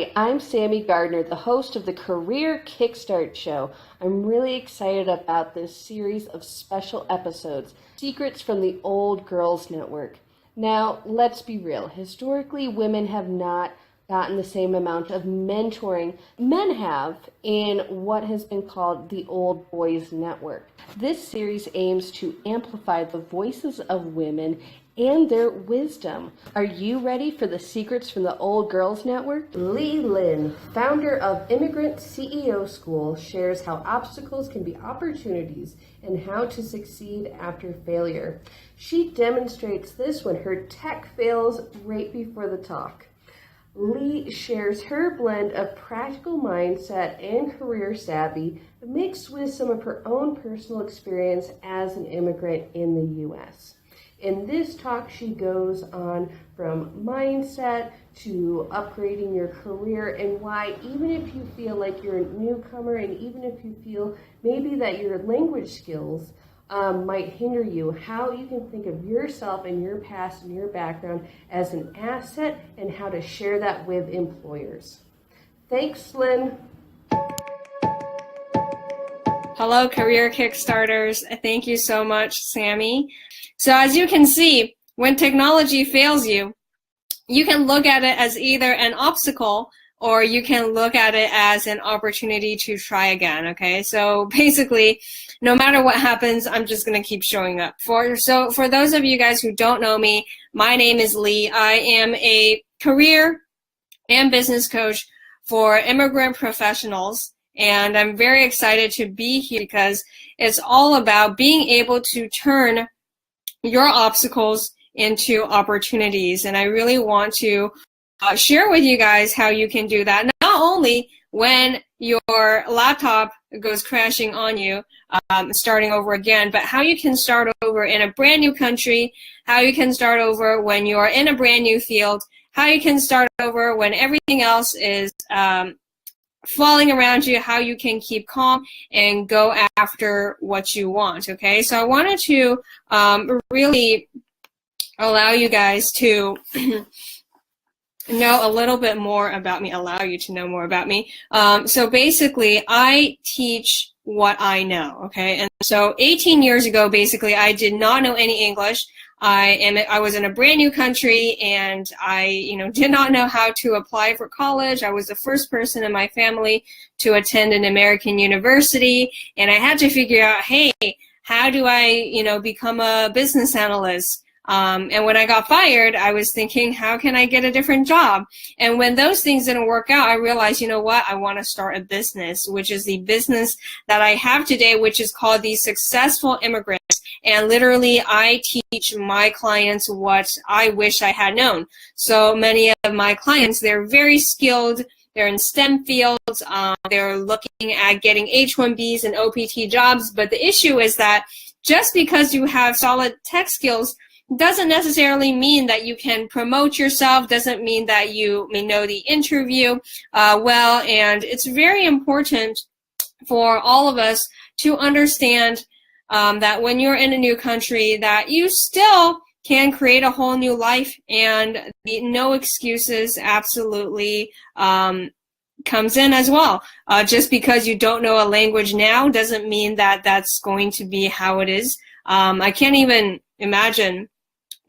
Hi, I'm Sami Gardner, the host of the Career Kickstart Show. I'm really excited about this series of special episodes, Secrets from the Old Girls Network. Now, let's be real. Historically, women have not gotten the same amount of mentoring men have in what has been called the Old Boys Network. This series aims to amplify the voices of women and their wisdom. Are you ready for the Secrets from the Old Girls Network? Lee Lin, founder of Immigrant CEO School, shares how obstacles can be opportunities and how to succeed after failure. She demonstrates this when her tech fails right before the talk. Lee shares her blend of practical mindset and career savvy mixed with some of her own personal experience as an immigrant in the U.S. In this talk, she goes on from mindset to upgrading your career and why, even if you feel like you're a newcomer and even if you feel maybe that your language skills might hinder you, how you can think of yourself and your past and your background as an asset and how to share that with employers. Thanks, Lynn. Hello, Career Kickstarters. Thank you so much, Sami. So as you can see, when technology fails you, you can look at it as either an obstacle or you can look at it as an opportunity to try again, okay? So basically, no matter what happens, I'm just going to keep showing up. So for those of you guys who don't know me, my name is Lee. I am a career and business coach for immigrant professionals, and I'm very excited to be here because it's all about being able to turn your obstacles into opportunities. And I really want to share with you guys how you can do that, not only when your laptop goes crashing on you, starting over again, but how you can start over in a brand new country, how you can start over when you're in a brand new field, how you can start over when everything else is falling around you, how you can keep calm and go after what you want, okay? So I wanted to really allow you guys to know a little bit more about me, allow you to know more about me. So basically, I teach what I know, okay? And so 18 years ago, basically, I did not know any English. I was in a brand new country, and I, did not know how to apply for college. I was the first person in my family to attend an American university, and I had to figure out, hey, how do I, become a business analyst? And when I got fired, I was thinking, how can I get a different job? And when those things didn't work out, I realized, you know what? I want to start a business, which is the business that I have today, which is called the Successful Immigrant. And literally, I teach my clients what I wish I had known. So many of my clients, they're very skilled. They're in STEM fields. They're looking at getting H-1Bs and OPT jobs. But the issue is that just because you have solid tech skills doesn't necessarily mean that you can promote yourself, doesn't mean that you may know the interview well. And it's very important for all of us to understand that when you're in a new country, that you still can create a whole new life, and the no excuses absolutely comes in as well. Just because you don't know a language now doesn't mean that that's going to be how it is. I can't even imagine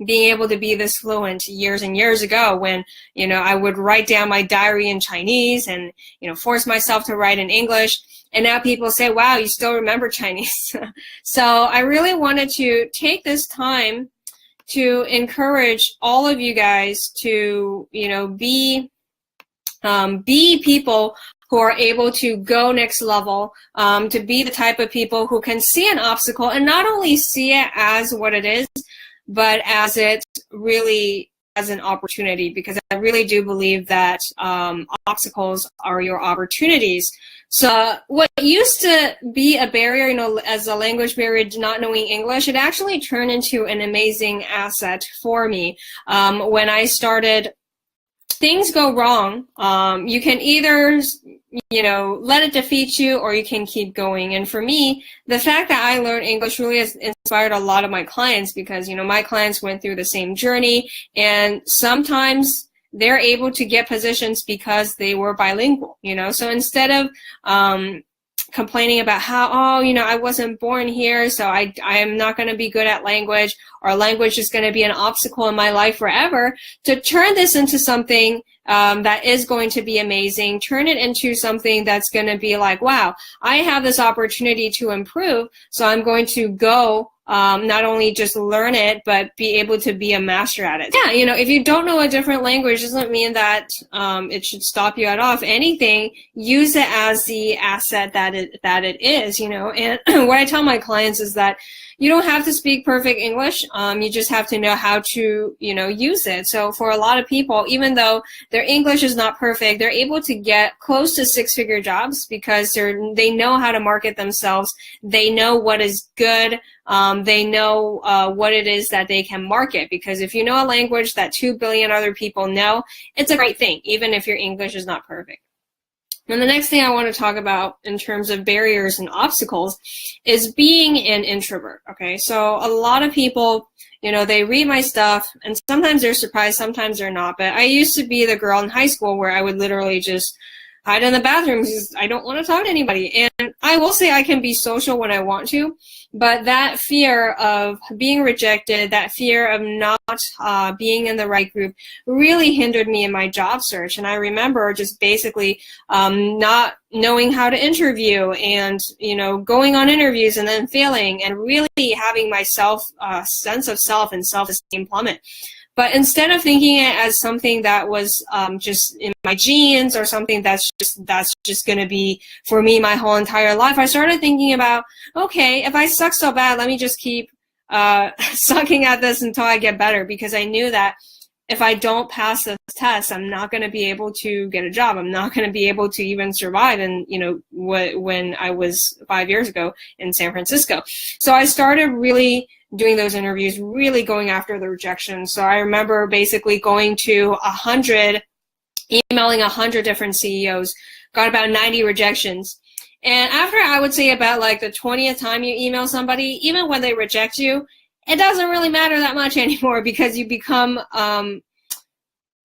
being able to be this fluent years and years ago when, I would write down my diary in Chinese and, force myself to write in English. And now people say, wow, you still remember Chinese. So I really wanted to take this time to encourage all of you guys to, be people who are able to go next level, to be the type of people who can see an obstacle and not only see it as what it is, but as it really as an opportunity, because I really do believe that obstacles are your opportunities. So what used to be a barrier, as a language barrier, not knowing English, it actually turned into an amazing asset for me. When I started, things go wrong. You can either, let it defeat you, or you can keep going. And for me, the fact that I learned English really has inspired a lot of my clients because, my clients went through the same journey, and sometimes they're able to get positions because they were bilingual, So instead of complaining about how, I wasn't born here, so I am not going to be good at language, or language is going to be an obstacle in my life forever, to turn this into something that is going to be amazing, turn it into something that's going to be like, wow, I have this opportunity to improve, so I'm going to go not only just learn it, but be able to be a master at it. Yeah, if you don't know a different language, doesn't mean that it should stop you at all. If anything, use it as the asset that it is, And what I tell my clients is that you don't have to speak perfect English. You just have to know how to, use it. So for a lot of people, even though their English is not perfect, they're able to get close to six-figure jobs because they know how to market themselves. They know what is good. They know what it is that they can market, because if you know a language that 2 billion other people know, it's a great thing, even if your English is not perfect. And the next thing I want to talk about in terms of barriers and obstacles is being an introvert, okay? So a lot of people, they read my stuff, and sometimes they're surprised, sometimes they're not. But I used to be the girl in high school where I would literally just hide in the bathroom because I don't want to talk to anybody. And I will say I can be social when I want to, but that fear of being rejected, that fear of not being in the right group really hindered me in my job search. And I remember just basically not knowing how to interview and, going on interviews and then failing and really having my sense of self and self-esteem plummet. But instead of thinking it as something that was just in my genes or something that's just going to be for me my whole entire life, I started thinking about, okay, if I suck so bad, let me just keep sucking at this until I get better, because I knew that if I don't pass this test, I'm not going to be able to get a job. I'm not going to be able to even survive. And, when I was 5 years ago in San Francisco. So I started really doing those interviews, really going after the rejection. So I remember basically going to emailing 100 different CEOs, got about 90 rejections. And after, I would say, about like the 20th time you email somebody, even when they reject you, it doesn't really matter that much anymore, because you become,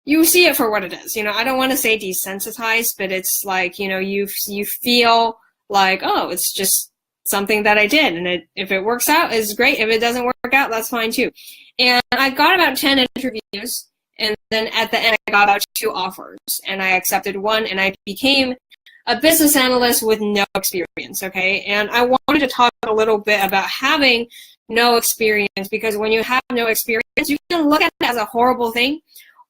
you see it for what it is. I don't want to say desensitized, but it's like, you feel like, oh, it's just something that I did, and if it works out, it's great. If it doesn't work out, that's fine too. And I got about 10 interviews, and then at the end, I got about 2 offers, and I accepted one, and I became a business analyst with no experience, okay? And I wanted to talk a little bit about having no experience, because when you have no experience, you can look at it as a horrible thing,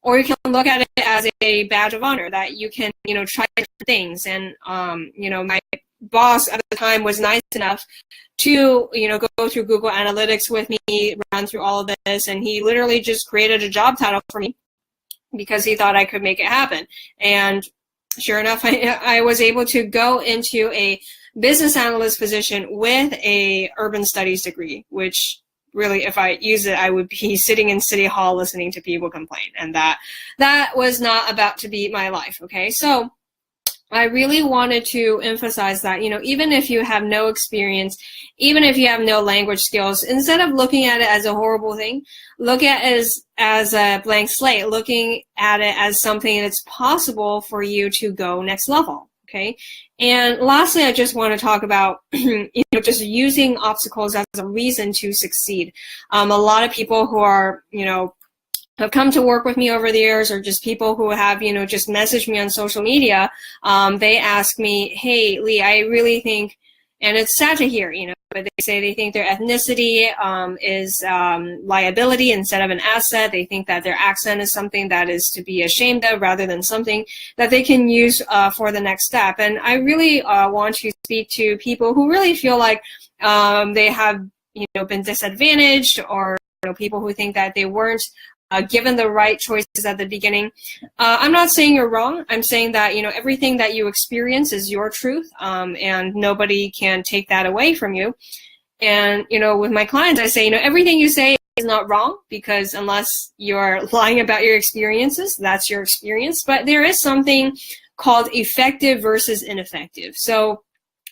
or you can look at it as a badge of honor, that you can, try different things. And, my boss at the time was nice enough to, go through Google Analytics with me, run through all of this, and he literally just created a job title for me because he thought I could make it happen. And sure enough, I was able to go into a business analyst position with a urban studies degree, which really, if I use it, I would be sitting in City Hall listening to people complain. And that was not about to be my life, okay? So I really wanted to emphasize that, even if you have no experience, even if you have no language skills, instead of looking at it as a horrible thing, look at it as a blank slate, looking at it as something that's possible for you to go next level, okay? And lastly, I just want to talk about, just using obstacles as a reason to succeed. A lot of people who are, have come to work with me over the years, or just people who have, just messaged me on social media, they ask me, hey, Lee, I really think, and it's sad to hear, but they say they think their ethnicity is liability instead of an asset. They think that their accent is something that is to be ashamed of rather than something that they can use for the next step. And I really want to speak to people who really feel like they have, been disadvantaged, or people who think that they weren't given the right choices at the beginning. I'm not saying you're wrong. I'm saying that, everything that you experience is your truth, and nobody can take that away from you. And, with my clients, I say, everything you say is not wrong, because unless you're lying about your experiences, that's your experience. But there is something called effective versus ineffective. So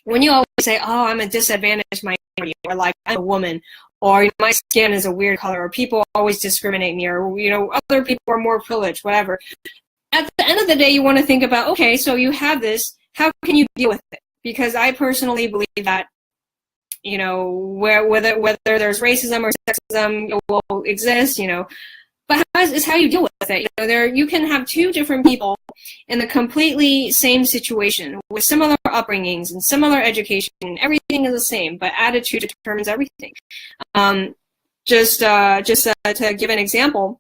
when you always say, oh, I'm a disadvantaged minority, or like I'm a woman, or my skin is a weird color, or people always discriminate me, or other people are more privileged, whatever. At the end of the day, you want to think about, okay, so you have this, how can you deal with it? Because I personally believe that, whether there's racism or sexism will exist, but how you deal with it. You can have two different people in a completely same situation with similar upbringings and similar education, and everything is the same, but attitude determines everything. Just to give an example,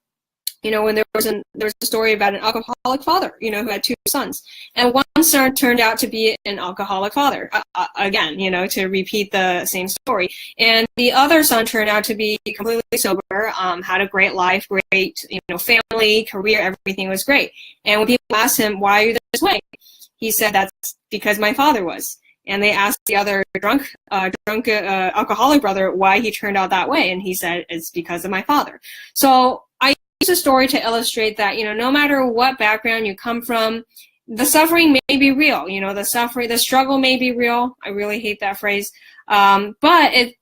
when there was a story about an alcoholic father, who had two sons, and one son turned out to be an alcoholic father, again, to repeat the same story, and the other son turned out to be completely sober, had a great life, great, family, career, everything was great. And when people asked him, why are you this way? He said, that's because my father was. And they asked the other drunk alcoholic brother why he turned out that way, and he said, it's because of my father. So I use a story to illustrate that, no matter what background you come from, the suffering may be real. The struggle may be real. I really hate that phrase. But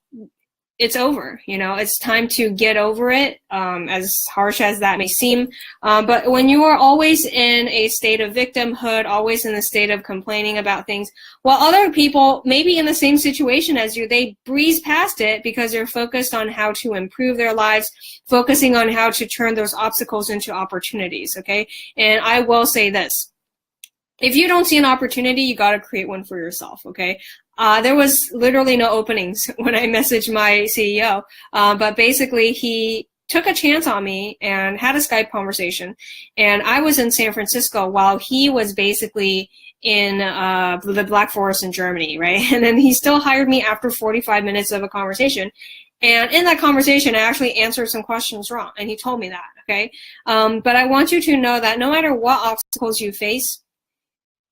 it's over. It's time to get over it, as harsh as that may seem. But when you are always in a state of victimhood, always in the state of complaining about things, while other people may be in the same situation as you, they breeze past it because they're focused on how to improve their lives, focusing on how to turn those obstacles into opportunities, okay? And I will say this. If you don't see an opportunity, you got to create one for yourself, okay? There was literally no openings when I messaged my CEO, but basically he took a chance on me and had a Skype conversation. And I was in San Francisco while he was basically in the Black Forest in Germany, right? And then he still hired me after 45 minutes of a conversation. And in that conversation, I actually answered some questions wrong, and he told me that, okay? But I want you to know that no matter what obstacles you face,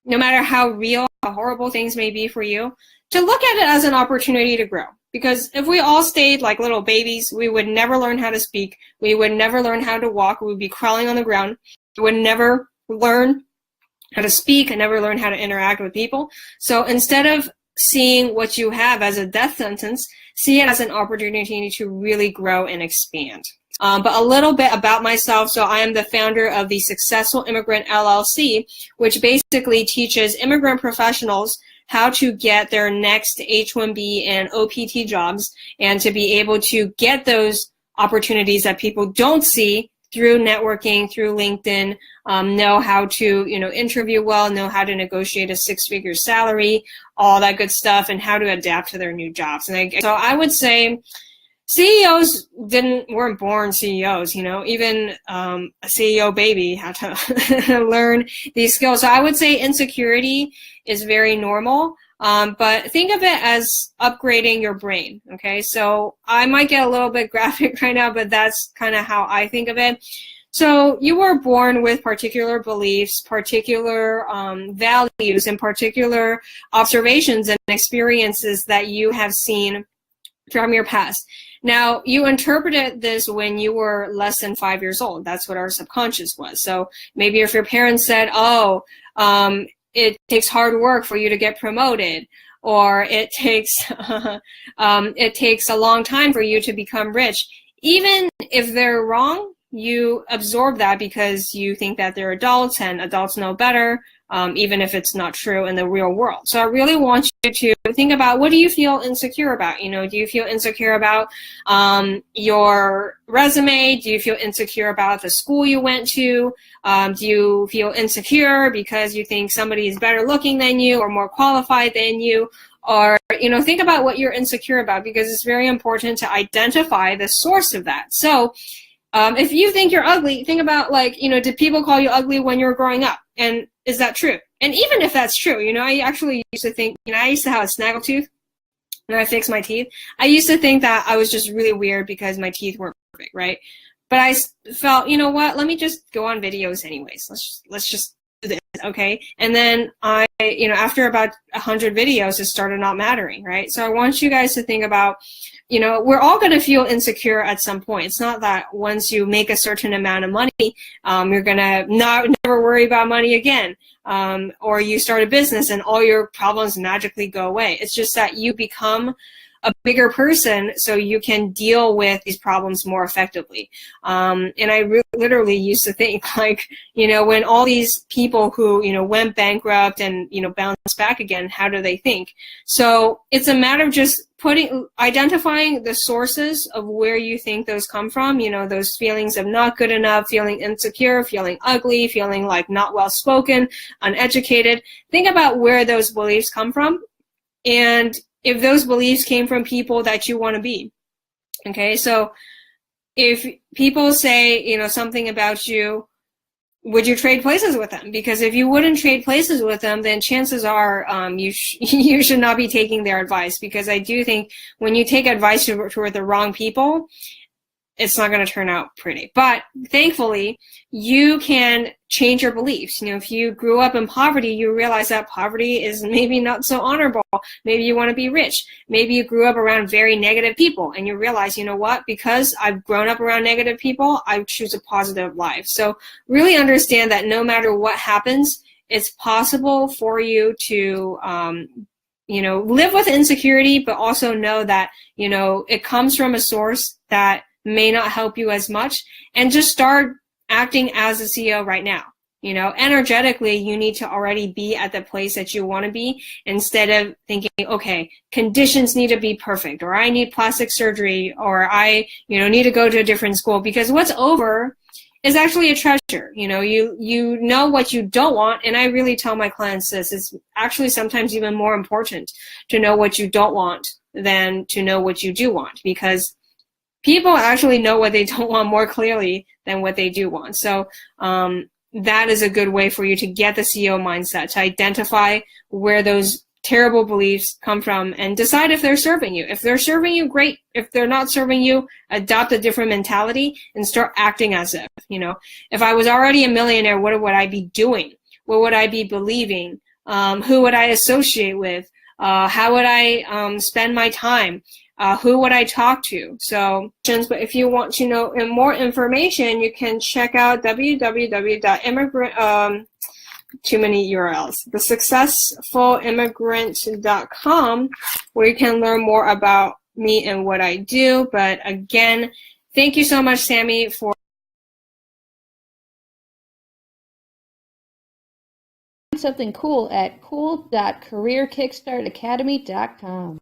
no matter how real, how horrible things may be for you, to look at it as an opportunity to grow. Because if we all stayed like little babies, we would never learn how to speak. We would never learn how to walk. We would be crawling on the ground. We would never learn how to speak and never learn how to interact with people. So instead of seeing what you have as a death sentence, see it as an opportunity to really grow and expand. But a little bit about myself. So I am the founder of the Successful Immigrant LLC, which basically teaches immigrant professionals how to get their next H-1B and OPT jobs and to be able to get those opportunities that people don't see through networking, through LinkedIn, know how to, interview well, know how to negotiate a six-figure salary, all that good stuff, and how to adapt to their new jobs. And so I would say CEOs weren't born CEOs, even a CEO baby had to learn these skills. So I would say insecurity is very normal, but think of it as upgrading your brain, okay? So I might get a little bit graphic right now, but that's kind of how I think of it. So you were born with particular beliefs, particular values, and particular observations and experiences that you have seen from your past. Now, you interpreted this when you were less than 5 years old. That's what our subconscious was. So maybe if your parents said, it takes hard work for you to get promoted, or it takes a long time for you to become rich. Even if they're wrong, you absorb that because you think that they're adults and adults know better, even if it's not true in the real world. So I really want you to think about, what do you feel insecure about? Do you feel insecure about your resume? Do you feel insecure about the school you went to? Do you feel insecure because you think somebody is better looking than you or more qualified than you? Or, think about what you're insecure about, because it's very important to identify the source of that. So if you think you're ugly, think about, did people call you ugly when you were growing up? And is that true? And even if that's true, I actually used to think, I used to have a snaggletooth when I fixed my teeth. I used to think that I was just really weird because my teeth weren't perfect, right? But I felt, you know what, let me just go on videos anyways. Let's just do this, okay? And then I, after about 100 videos, it started not mattering, right? So I want you guys to think about, we're all going to feel insecure at some point. It's not that once you make a certain amount of money, you're going to never worry about money again. Or you start a business and all your problems magically go away. It's just that you become a bigger person so you can deal with these problems more effectively. And I literally used to think, like, when all these people who, went bankrupt and, bounced back again, how do they think? So it's a matter of just identifying the sources of where you think those come from, those feelings of not good enough, feeling insecure, feeling ugly, feeling like not well spoken, uneducated. Think about where those beliefs come from, and if those beliefs came from people that you want to be. Okay, so if people say, something about you, would you trade places with them? Because if you wouldn't trade places with them, then chances are you should not be taking their advice. Because I do think when you take advice toward the wrong people, it's not going to turn out pretty. But thankfully, you can change your beliefs. If you grew up in poverty, you realize that poverty is maybe not so honorable. Maybe you want to be rich. Maybe you grew up around very negative people and you realize, what? Because I've grown up around negative people, I choose a positive life. So really understand that no matter what happens, it's possible for you to live with insecurity, but also know that, it comes from a source that may not help you as much, and just start acting as a CEO right now. Energetically, you need to already be at the place that you want to be, instead of thinking, okay, conditions need to be perfect, or I need plastic surgery, or I, need to go to a different school, because what's over is actually a treasure. You know what you don't want, and I really tell my clients this, it's actually sometimes even more important to know what you don't want than to know what you do want, because people actually know what they don't want more clearly than what they do want. So that is a good way for you to get the CEO mindset, to identify where those terrible beliefs come from and decide if they're serving you. If they're serving you, great. If they're not serving you, adopt a different mentality and start acting as if, if I was already a millionaire, what would I be doing? What would I be believing? Who would I associate with? How would I spend my time? Who would I talk to? So, but if you want to know more information, you can check out www.immigrant, too many URLs, thesuccessfulimmigrant.com, where you can learn more about me and what I do. But again, thank you so much, Sami, for something cool at cool.careerkickstartacademy.com.